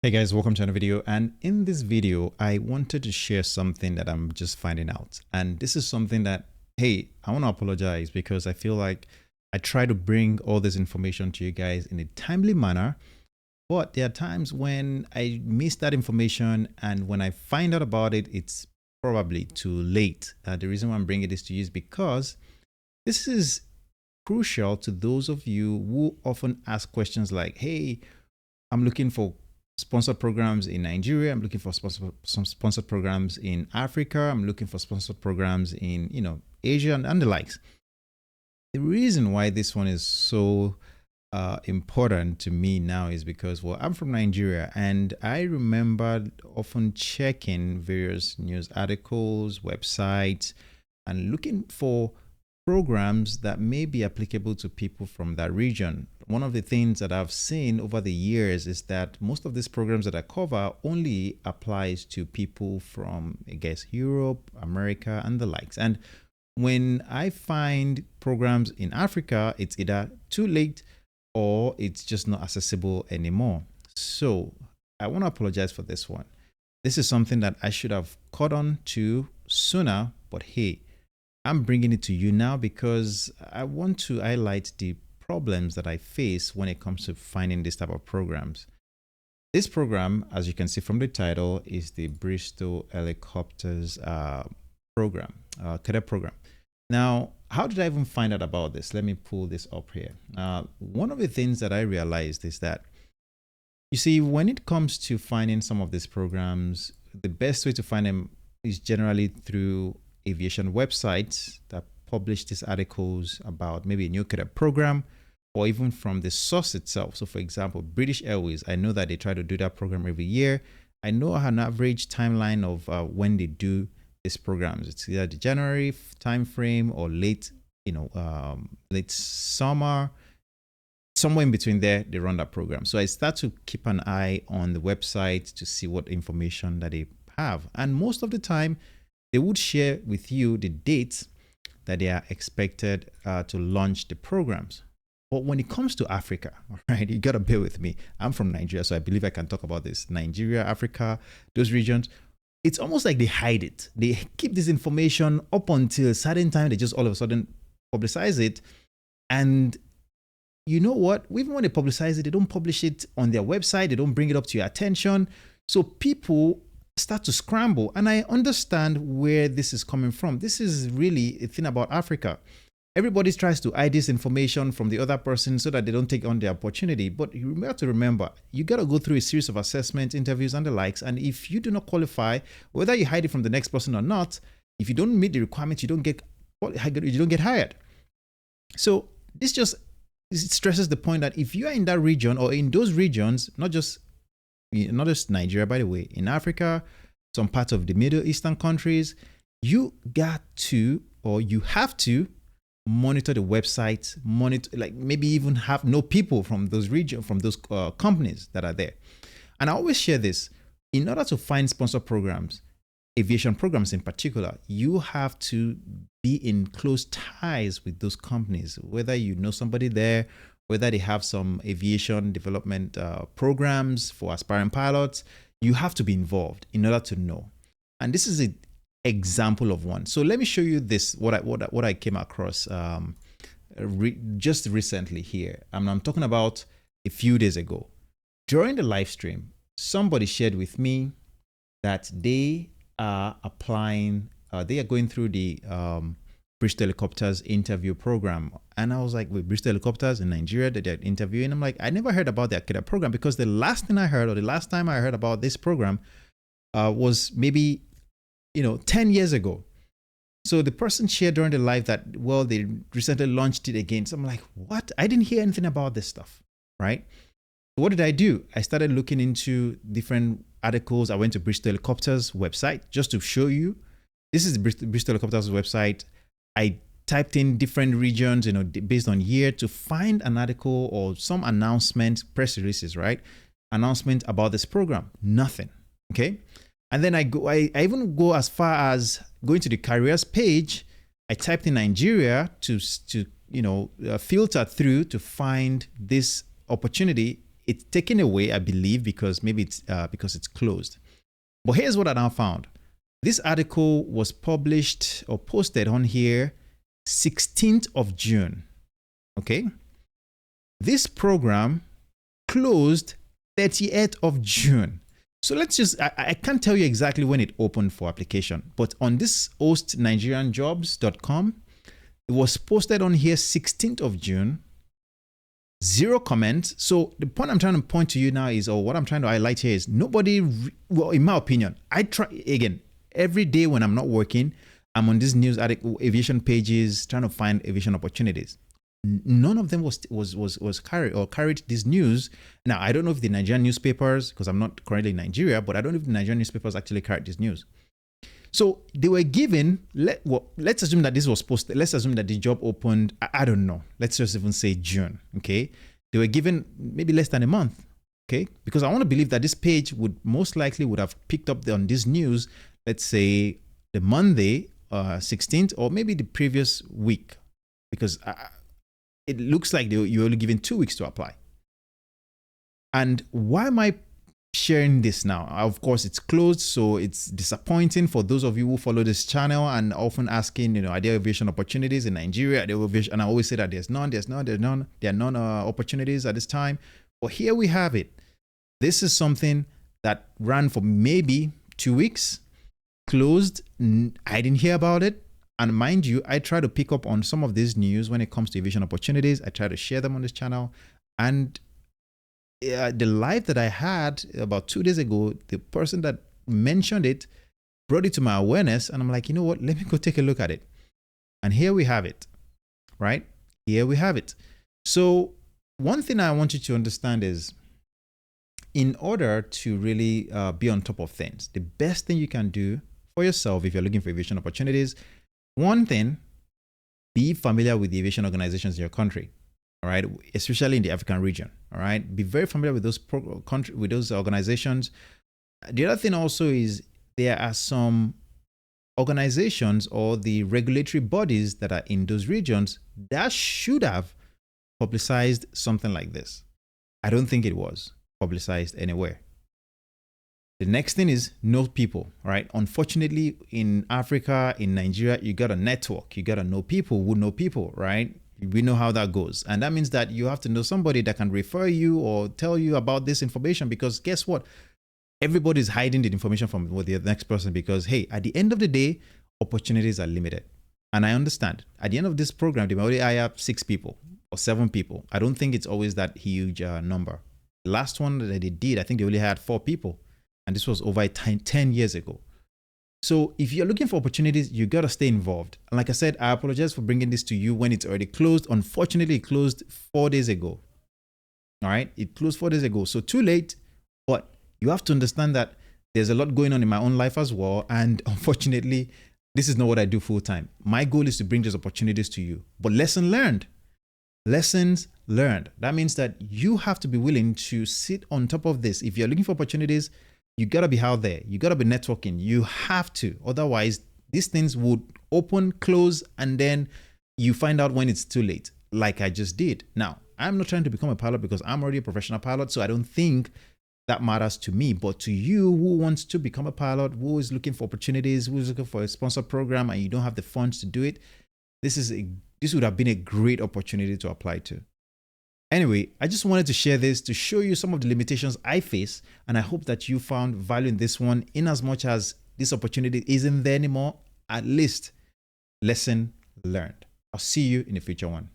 Hey guys, welcome to another video. And in this video, I wanted to share something that I'm just finding out. And this is something that, hey, I want to apologize because I feel like I try to bring all this information to you guys in a timely manner. But there are times when I miss that information, and when I find out about it, it's probably too late. The reason why I'm bringing this to you is because this is crucial to those of you who often ask questions like, hey, I'm looking for sponsored programs in Nigeria. I'm looking for some sponsored programs in Africa. I'm looking for sponsored programs in, Asia and the likes. The reason why this one is so important to me now is because, well, I'm from Nigeria, and I remember often checking various news articles, websites, and looking for programs that may be applicable to people from that region. One of the things that I've seen over the years is that most of these programs that I cover only applies to people from, I guess, Europe, America, and the likes. And when I find programs in Africa, it's either too late or it's just not accessible anymore. So I want to apologize for this one. This is something that I should have caught on to sooner, but hey, I'm bringing it to you now because I want to highlight the problems that I face when it comes to finding this type of programs. This program, as you can see from the title, is the Bristow helicopters program, cadet program. Now, how did I even find out about this? Let me pull this up here. One of the things that I realized is that, you see, when it comes to finding some of these programs, the best way to find them is generally through aviation websites that publish these articles about maybe a new cadet program, or even from the source itself. So for example, British Airways, I know that they try to do that program every year. I know an average timeline of when they do these programs. It's either the January time frame or late summer, somewhere in between there, they run that program. So I start to keep an eye on the website to see what information that they have. And most of the time, they would share with you the dates that they are expected to launch the programs. But when it comes to Africa, all right, you got to bear with me. I'm from Nigeria, so I believe I can talk about this. Nigeria, Africa, those regions, it's almost like they hide it. They keep this information up until a certain time. They just all of a sudden publicize it. And you know what? Even when they publicize it, they don't publish it on their website. They don't bring it up to your attention. So people start to scramble. And I understand where this is coming from. This is really a thing about Africa. Everybody tries to hide this information from the other person so that they don't take on the opportunity. But you have to remember, you got to go through a series of assessments, interviews, and the likes. And if you do not qualify, whether you hide it from the next person or not, if you don't meet the requirements, you don't get hired. So this just stresses the point that if you are in that region or in those regions, not just Nigeria, by the way, in Africa, some parts of the Middle Eastern countries, you got to, or you have to monitor the website, like maybe even know people from those regions, from those companies that are there. And I always share this, in order to find sponsor programs, aviation programs in particular, you have to be in close ties with those companies, whether you know somebody there, whether they have some aviation development programs for aspiring pilots. You have to be involved in order to know. And this is an example of one. So let me show you this, what I came across just recently here. I'm talking about a few days ago. During the live stream, somebody shared with me that they are applying, they are going through the Bristow helicopters interview program. And I was like, with Bristow helicopters in Nigeria that they're interviewing, I'm like, I never heard about their cadet program, because the last thing I heard, or the last time I heard about this program was maybe 10 years ago. So the person shared during the live that, well, they recently launched it again. So I'm like, what? I didn't hear anything about this stuff, right? What did I do? I started looking into different articles. I went to Bristow helicopters website just to show you. This is the Bristow helicopters website. I typed in different regions, based on year, to find an article or some announcement, press releases, right? Announcement about this program. Nothing. Okay. And then I even go as far as going to the careers page. I typed in Nigeria to filter through to find this opportunity it's taken away, I believe, because maybe it's because it's closed. But here's what I now found. This article was published or posted on here 16th of June. Okay. This program closed 30th of June. So let's just, I can't tell you exactly when it opened for application, but on this host nigerianjobs.com, it was posted on here 16th of June. 0 comments. So the point I'm trying to point to you now is, or what I'm trying to highlight here is nobody, well, in my opinion, I try, again, every day when I'm not working, I'm on these news article, aviation pages, trying to find aviation opportunities. None of them was carried this news. Now, I don't know if the Nigerian newspapers, because I'm not currently in Nigeria, but I don't know if the Nigerian newspapers actually carried this news. So they were given, let's assume that this was posted. Let's assume that the job opened, I don't know. Let's just even say June, okay? They were given maybe less than a month, okay? Because I want to believe that this page would most likely would have picked up on this news, let's say the Monday, 16th, or maybe the previous week, because it looks like you're only given 2 weeks to apply. And why am I sharing this now? Of course, it's closed, so it's disappointing for those of you who follow this channel and often asking, are there aviation opportunities in Nigeria? And I always say that there are none opportunities at this time. But here we have it. This is something that ran for maybe 2 weeks, closed. I didn't hear about it. And mind you, I try to pick up on some of this news when it comes to aviation opportunities. I try to share them on this channel. And the live that I had about 2 days ago, the person that mentioned it brought it to my awareness. And I'm like, you know what? Let me go take a look at it. And here we have it, right? Here we have it. So one thing I want you to understand is, in order to really be on top of things, the best thing you can do for yourself if you're looking for aviation opportunities, one thing, be familiar with the aviation organizations in your country, all right, especially in the African region, all right? Be very familiar with those organizations. The other thing also is there are some organizations or the regulatory bodies that are in those regions that should have publicized something like this. I don't think it was publicized anywhere. The next thing is know people, right? Unfortunately, in Africa, in Nigeria, you got to network. You got to know people who know people, right? We know how that goes. And that means that you have to know somebody that can refer you or tell you about this information, because guess what? Everybody's hiding the information from the next person because, hey, at the end of the day, opportunities are limited. And I understand. At the end of this program, they already hire 6 people or 7 people. I don't think it's always that huge number. The last one that they did, I think they only had 4 people. And this was over 10 years ago. So if you're looking for opportunities, you got to stay involved. And like I said, I apologize for bringing this to you when it's already closed. Unfortunately, it closed 4 days ago. All right. It closed 4 days ago. So too late. But you have to understand that there's a lot going on in my own life as well. And unfortunately, this is not what I do full time. My goal is to bring these opportunities to you. But lesson learned. Lessons learned. That means that you have to be willing to sit on top of this. If you're looking for opportunities, you got to be out there. You got to be networking. You have to. Otherwise, these things would open, close, and then you find out when it's too late, like I just did. Now, I'm not trying to become a pilot because I'm already a professional pilot, so I don't think that matters to me. But to you who wants to become a pilot, who is looking for opportunities, who is looking for a sponsored program, and you don't have the funds to do it, this would have been a great opportunity to apply to. Anyway, I just wanted to share this to show you some of the limitations I face, and I hope that you found value in this one. In as much as this opportunity isn't there anymore, at least lesson learned. I'll see you in a future one.